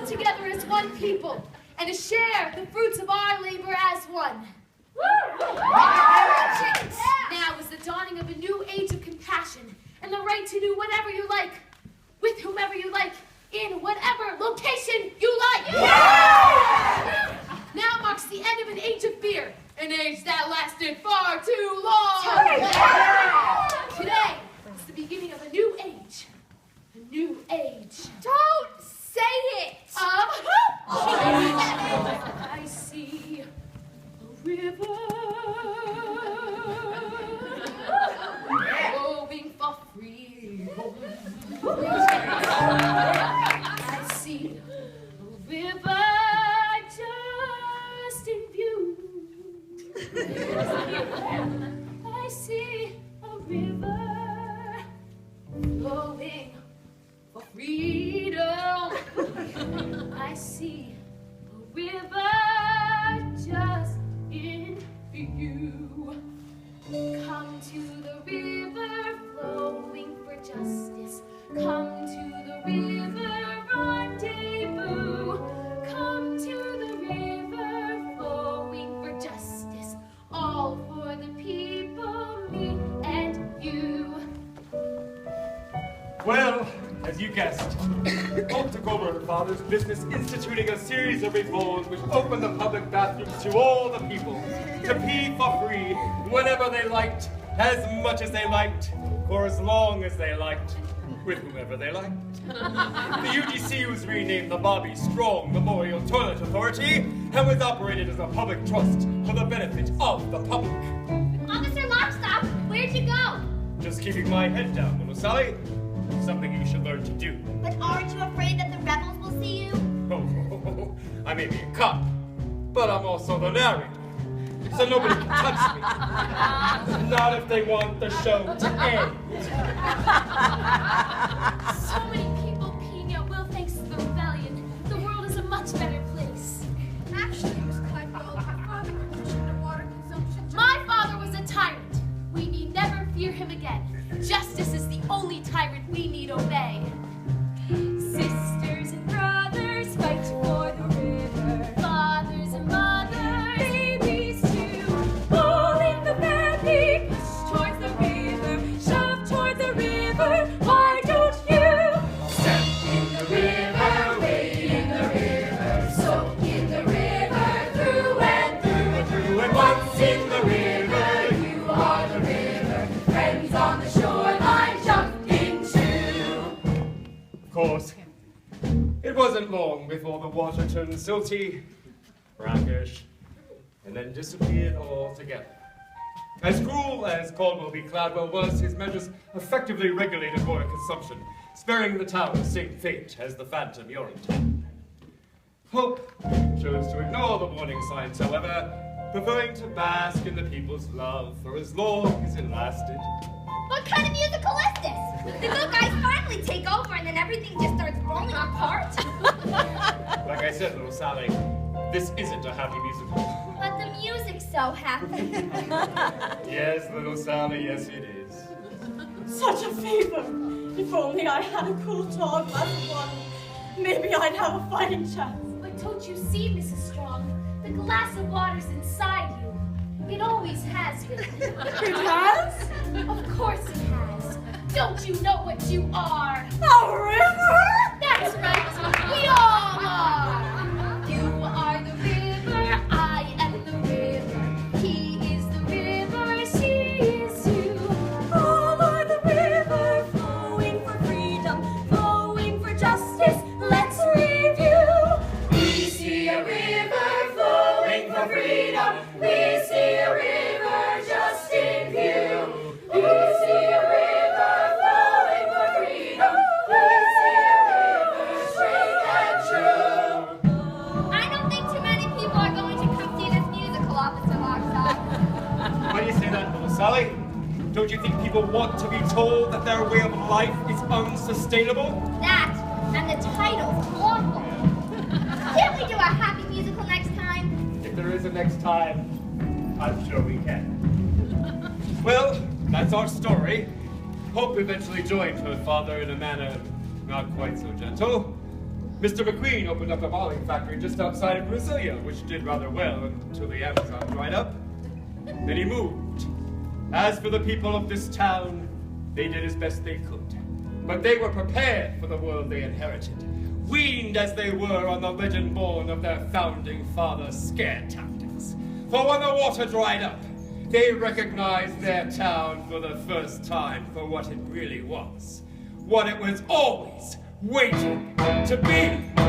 together as one people and to share the fruits of our labor as one. Now is the dawning of a new age of compassion and the right to do whatever you like, with whomever you like, in whatever location you like. Now marks the end of an age of fear, an age that lasted far too long. Today is the beginning of a new age. A new age. Don't say it! I see a river flowing for freedom. I see a river just in view. I see a river flowing for freedom. I see a river just in view. Come to the river flowing for justice. Come to the river rendezvous. Come to the river flowing for justice. All for the people, me and you. Well, as you guessed, Hope took over her father's business, instituting a series of reforms which opened the public bathrooms to all the people to pee for free whenever they liked, as much as they liked, for as long as they liked, with whomever they liked. The UGC was renamed the Bobby Strong Memorial Toilet Authority and was operated as a public trust for the benefit of the public. Officer Lockstock, where'd you go? Just keeping my head down, little Sally. Something you should learn to do. But aren't you afraid that the rebels will see you? Oh, I may be a cop, but I'm also the narrator. So nobody can touch me. Not if they want the show to end. So many people peeing at will thanks to the rebellion. The world is a much better place. Actually, it was quite well. My father conditioned the water consumption. My father was a tyrant. We need never fear him again. Justice is the only tyrant we need obey. Sisters and brothers fight for the river. Fathers and mothers, babies too. All in the valley, push towards the river, shove towards the river. Why don't you Step in the river, wade in the river, soak in the river, through and through and through. And once in the river, you are the river. Friends on the shoreline, jump into. Of course, it wasn't long before the water turned silty, brackish, and then disappeared altogether. As cruel as Caldwell v. Cladwell was, his measures effectively regulated water consumption, sparing the town the same fate as the phantom Urinetown. Hope chose to ignore the warning signs, however, preferring to bask in the people's love for as long as it lasted. What kind of musical is this? The good guys finally take over and then everything just starts falling apart. Like I said, little Sally, this isn't a happy musical. But the music's so happy. Yes, little Sally, yes it is. Such a fever! If only I had a cool tall glass of water, maybe I'd have a fighting chance. But don't you see, Mrs. Strong? The glass of water's inside you. It always has been. It has? Of course it has. Don't you know what you are? A river? That's right. We all are. You are the river. I am the river. He is the river. She is you. All are the river, flowing for freedom, flowing for justice. Let's review. We see a river flowing for freedom. We see a river just in view. We see a river flowing for freedom. We see a river straight and true. I don't think too many people are going to come see this musical, Officer Lockstock. Why do you say that, little Sally? Don't you think people want to be told that their way of life is unsustainable? That and the title's awful. Can't we do a happy musical next time? If there is a next time, I'm sure we can. Well, that's our story. Hope eventually joined her father in a manner not quite so gentle. Mr. McQueen opened up a bottling factory just outside of Brasilia, which did rather well until the Amazon dried up. Then he moved. As for the people of this town, they did as best they could. But they were prepared for the world they inherited, weaned as they were on the legend born of their founding fathers' scare tactics. For when the water dried up, they recognized their town for the first time for what it really was. What it was always waiting to be.